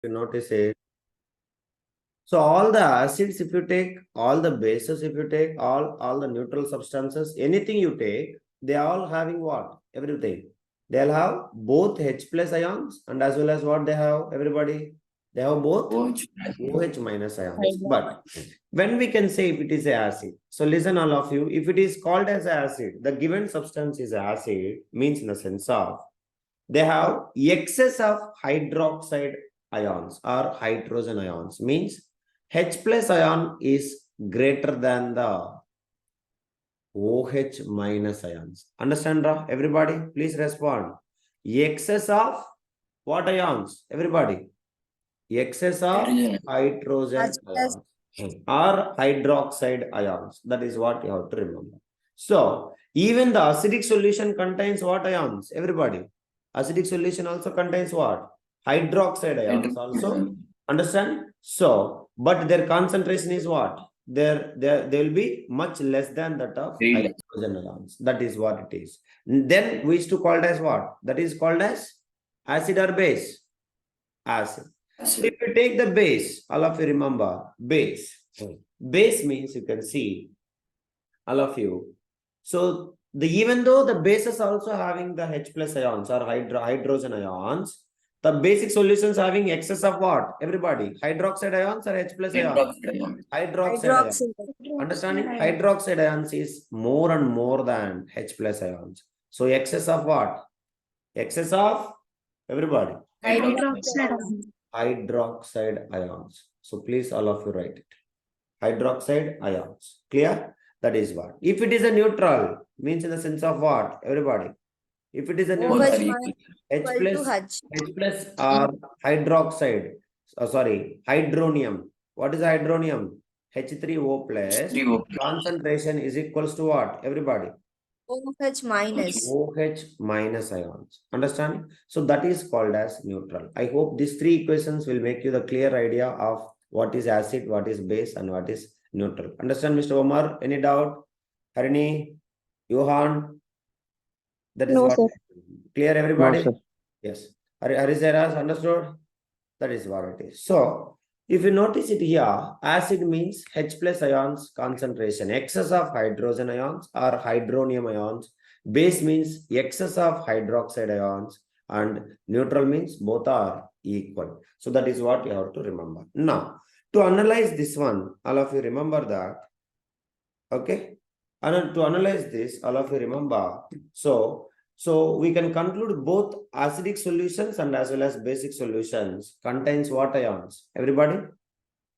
You notice it. So all the acids, if you take, all the bases, if you take, all the neutral substances, anything you take, they are all having what? Everything. They'll have both H plus ions and as well as what they have, everybody? They have both OH minus ions. But when we can say if it is an acid, so listen all of you, if it is called as acid, the given substance is acid, means in the sense of, they have excess of hydroxide ions or hydrogen ions, means H plus ion is greater than the OH minus ions. Understand, everybody? Please respond. Excess of what ions? Everybody. Excess of hydrogen ions or hydroxide ions. That is what you have to remember. So, even the acidic solution contains what ions? Everybody. Acidic solution also contains what? Hydroxide ions also. Understand? So, but their concentration is what? They will be much less than that of hydrogen ions. That is what it is. Then we used to call it as what? That is called as acid or base? Acid. So if you take the base, all of you remember base. Base means you can see, all of you. So even though the base is also having the H plus ions or hydrogen ions, the basic solutions having excess of what? Everybody, hydroxide ions or H plus ions? Hydroxide ions. Understanding? Hydroxide ions is more and more than H plus ions. So excess of what? Excess of everybody. Hydroxide ions. So please all of you write it. Hydroxide ions. Clear? That is what. If it is a neutral, means in the sense of what? Everybody. If it is a neutral, H plus or hydroxide. Sorry, hydronium. What is hydronium? H3O plus. Concentration is equals to what? Everybody. OH minus ions. Understand? So that is called as neutral. I hope these three equations will make you the clear idea of what is acid, what is base, and what is neutral. Understand, Mr. Omar? Any doubt? Harini? Johan? That is No, what. sir. Clear, everybody? No, sir. Yes. Harisaras, understood? That is what it is. So, if you notice it here, acid means H plus ions concentration, excess of hydrogen ions or hydronium ions. Base means excess of hydroxide ions, and neutral means both are equal. So that is what you have to remember. Now, to analyze this one, all of you remember that. Okay. And to analyze this, all of you remember. So we can conclude both acidic solutions and as well as basic solutions contains what ions? Everybody?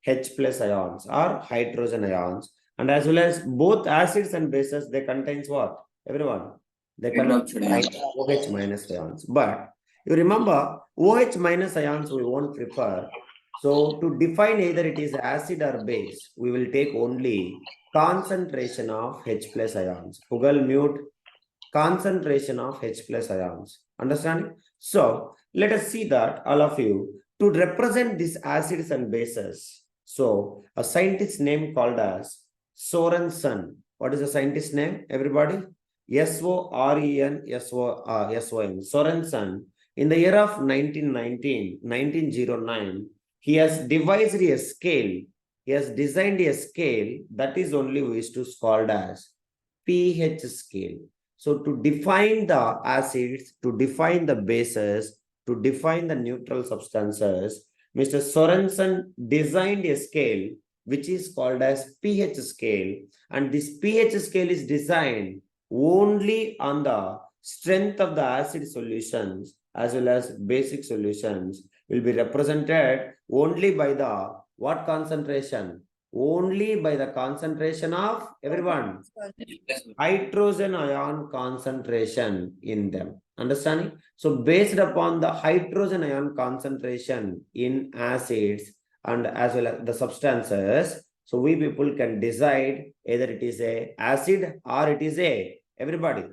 H plus ions or hydrogen ions. And as well as both acids and bases, they contains what? Everyone? They contain OH minus ions. But you remember, OH minus ions we won't prefer. So to define either it is acid or base, we will take only concentration of H plus ions. Google mute. Concentration of H plus ions. Understand? So let us see that all of you to represent these acids and bases. So a scientist name called as Sorensen. What is the scientist name? Everybody? Sorenson. Sorensen. In the year of 1909, he has devised a scale. He has designed a scale that is only used to called as pH scale. So to define the acids, to define the bases, to define the neutral substances, Mr. Sorensen designed a scale which is called as pH scale. And this pH scale is designed only on the strength of the acid solutions as well as basic solutions will be represented only by the what concentration? Only by the concentration of everyone. Hydrogen ion concentration in them. Understanding? So based upon the hydrogen ion concentration in acids and as well as the substances, so we people can decide either it is a acid or it is a everybody.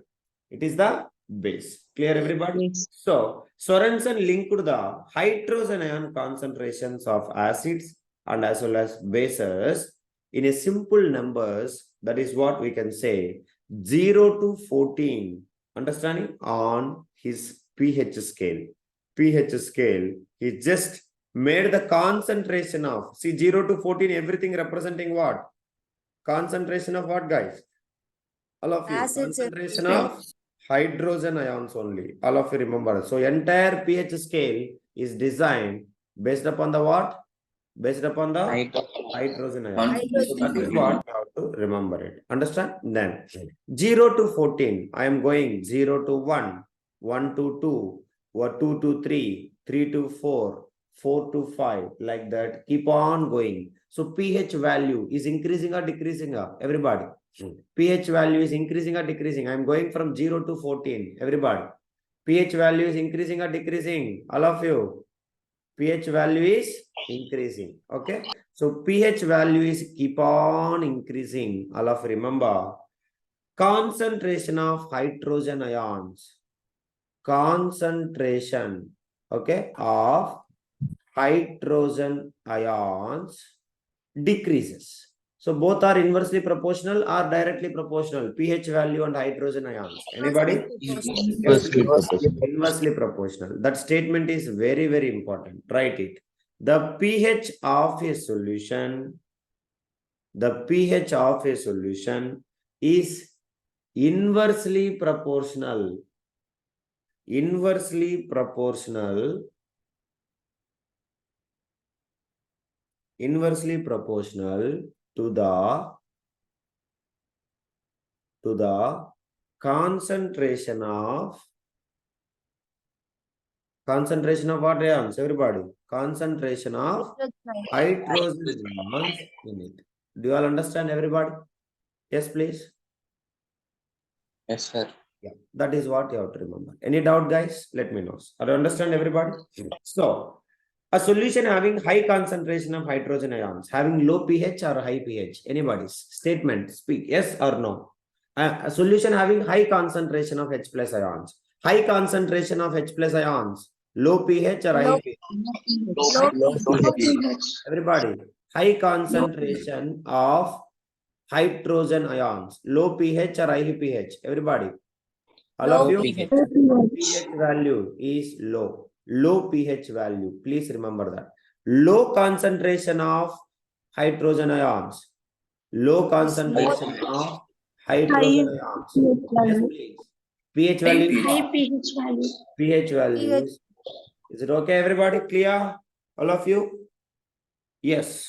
It is the base. Clear, everybody? Yes. So Sorensen linked the hydrogen ion concentrations of acids and as well as bases in a simple numbers. That is what we can say 0 to 14. Understanding? On his pH scale. pH scale, he just made the concentration of, see 0 to 14, everything representing what? Concentration of what, guys? All of you. Acids. Concentration of hydrogen ions only. All of you remember. So entire pH scale is designed based upon the what? Based upon the hydrogen ions. So that is what you have to remember it. Understand? Then 0 to 14. I am going 0 to 1, 1 to 2, or 2 to 3, 3 to 4, 4 to 5, like that. Keep on going. So pH value is increasing or decreasing? Everybody. pH value is increasing or decreasing? I am going from 0 to 14. Everybody. pH value is increasing or decreasing? All of you. pH value is increasing. Okay. So pH value is keep on increasing. All of you remember. Concentration of hydrogen ions. Concentration, okay, of hydrogen ions decreases. So both are inversely proportional or directly proportional, pH value and hydrogen ions. Anybody? Inversely proportional. That statement is very, very important. Write it. The pH of a solution, is inversely proportional. Inversely proportional to the concentration of what ions? Everybody, concentration of hydrogen ions in it. Do you all understand, everybody? Yes, please. Yes, sir. Yeah, that is what you have to remember. Any doubt, guys? Let me know. I understand, everybody. So a solution having high concentration of hydrogen ions, having low pH or high pH. Anybody's statement, speak yes or no. A solution having high concentration of H plus ions, high concentration of H plus ions, low pH or high pH. Everybody, high concentration of hydrogen ions, low pH or high pH. Everybody, all of you, pH value is low. Low pH value. Please remember that. Low concentration of hydrogen ions. Low concentration of hydrogen ions. Yes, please. pH value. pH values. Is it okay, everybody? Clear? All of you? Yes.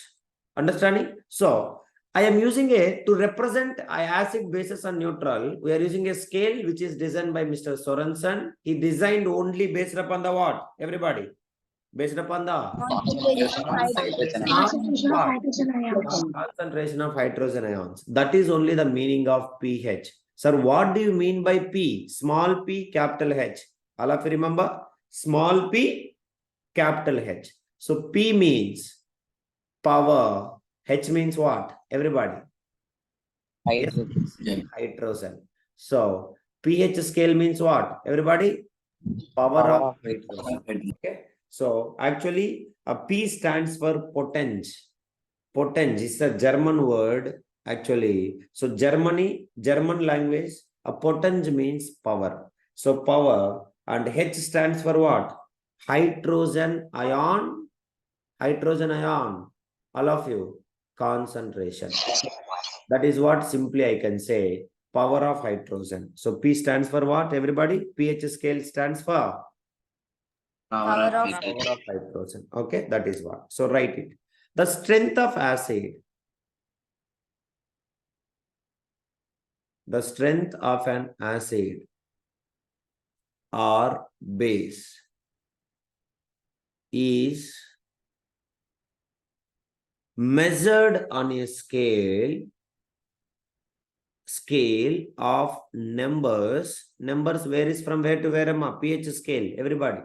Understanding? So, I am using to represent acid, bases and neutral. We are using a scale which is designed by Mr. Sorensen. He designed only based upon the what? Everybody. Based upon the concentration of hydrogen ions. That is only the meaning of pH. Sir, what do you mean by P? Small p, capital H. All of you remember? Small p, capital H. So P means power. H means what? Everybody. Hydrogen. So pH scale means what? Everybody? Power of hydrogen. Okay. So actually a P stands for potenge. Potenge is a German word actually. So German language, a potenge means power. So power, and H stands for what? Hydrogen ion. Hydrogen ion. All of you. Concentration. That is what simply I can say. Power of hydrogen. So P stands for what, everybody? pH scale stands for Power of hydrogen. Okay, that is what. So write it. The strength of acid. The strength of an acid or base is measured on a scale of numbers. Numbers varies from where to where, pH scale, everybody.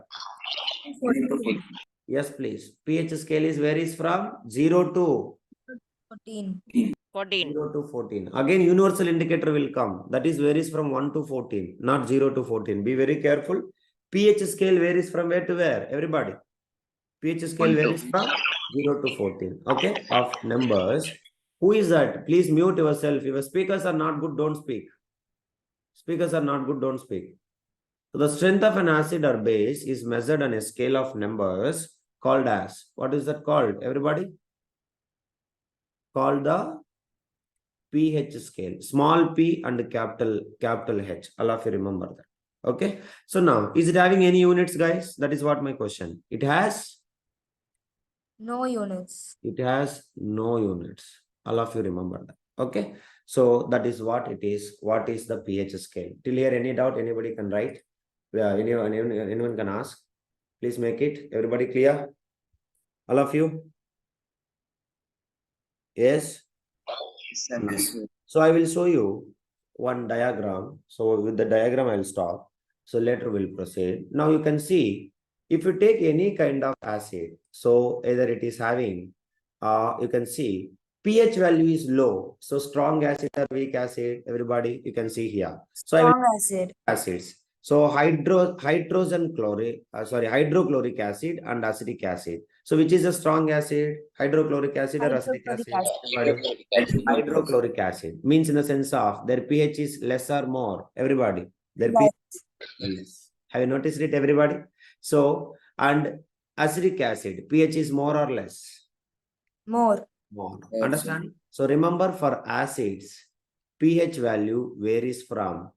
Yes, please. pH scale varies from 0 to 14. 0 to 14. Again, universal indicator will come. That is varies from 1 to 14, not 0 to 14. Be very careful. pH scale varies from where to where, everybody. pH scale varies from 0 to 14. Okay, of numbers. Who is that? Please mute yourself. If your speakers are not good, don't speak. Speakers are not good, don't speak. So the strength of an acid or base is measured on a scale of numbers called as? What is that called? Everybody? Called the pH scale. Small p and capital H. All of you remember that. Okay. So now, is it having any units, guys? That is what my question. It has? No units. It has no units. All of you remember that. Okay. So that is what it is. What is the pH scale? Till here, any doubt? Anybody can write? Anyone can ask. Please make it. Everybody clear? All of you? Yes? Yes, sir. So I will show you one diagram. So with the diagram, I will stop. So later we'll proceed. Now you can see, if you take any kind of acid, so either it is having, you can see pH value is low. So strong acid or weak acid, everybody, you can see here. So I will Strong acid. acids. So hydrochloric acid and acetic acid. So which is a strong acid? Hydrochloric acid or acetic Hydrochloric acid? acid. Everybody? Hydrochloric acid means in the sense of their pH is less or more. Everybody, their pH is less. Have you noticed it, everybody? So, and acetic acid, pH is more or less? More. More. Yes, Understand? So remember, for acids, pH value varies from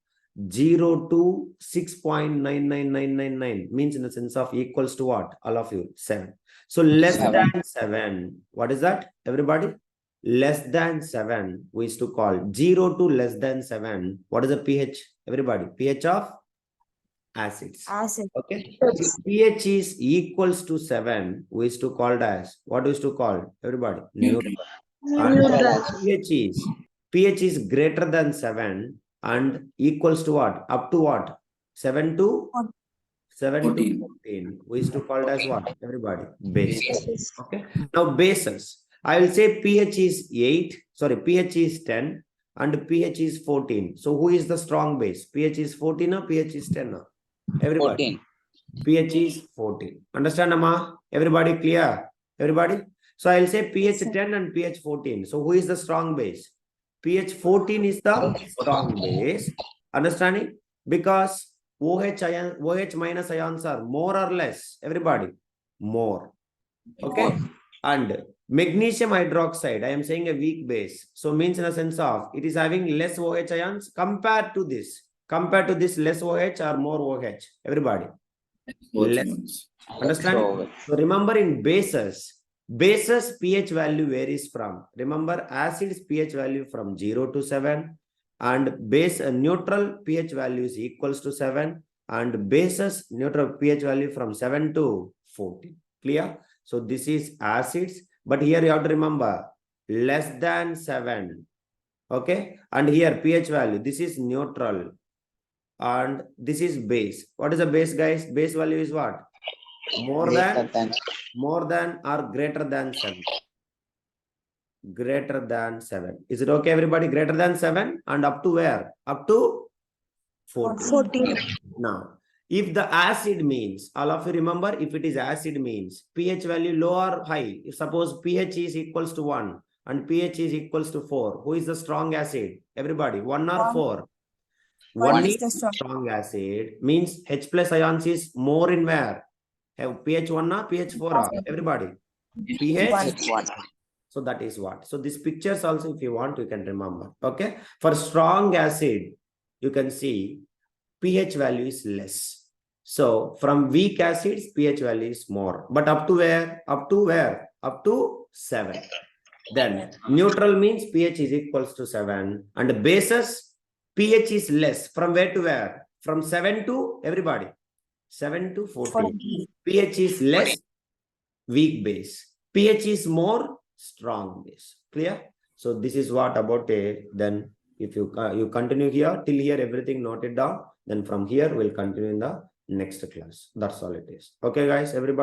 0 to 6.99999, means in the sense of equals to what? All of you, 7. So less 7. than 7. What is that, everybody? Less than 7 we used to call 0 to less than 7. What is the pH? Everybody, pH of acids. Acid. Okay. If pH is equals to 7, we used to call it as, what we used to call? Everybody, neutral. And pH is greater than 7 and equals to what? Up to what? 7 to 14. 14. We used to call it as what? Everybody, bases. Okay. Now bases. I will say pH is 8. Sorry, pH is 10 and pH is 14. So who is the strong base? pH is 14 or pH is 10? Everybody. 14. pH is 14. Understand, Amma? Everybody clear? Everybody? So I'll say pH 10 and pH 14. So who is the strong base? pH 14 is the strong base. Understanding? Because OH minus ions are more or less. Everybody? More. Okay. And magnesium hydroxide, I am saying a weak base. So means in a sense of it is having less OH ions compared to this. Compared to this, less OH or more OH? Everybody? Less. Understand? So remember, in bases pH value varies from, remember, acids pH value from 0 to 7 and base neutral pH value is equals to 7 and bases neutral pH value from 7 to 14. Clear? So this is acids, but here you have to remember less than 7. Okay. And here pH value, this is neutral and this is base. What is the base, guys? Base value is what? More than or greater than 7. Greater than 7. Is it okay, everybody? Greater than 7 and up to where? Up to 14. Now, if the acid means, all of you remember, if it is acid means pH value low or high. If suppose pH is equals to 1 and pH is equals to 4, who is the strong acid? Everybody, 1 or 4? 1 is the strong acid, means H plus ions is more in where? Have pH 1 or pH 4? Everybody? pH 1. So that is what. So these pictures also, if you want, you can remember. Okay. For strong acid, you can see pH value is less. So from weak acids, pH value is more. But up to where? Up to where? Up to 7. Then neutral means pH is equals to 7. And bases, pH is less. From where to where? From 7 to, everybody, 7 to 14. pH is less, weak base. pH is more, strong base. Clear? So this is what about a, then if you continue here, till here everything noted down, then from here we'll continue in the next class. That's all it is. Okay, guys, everybody.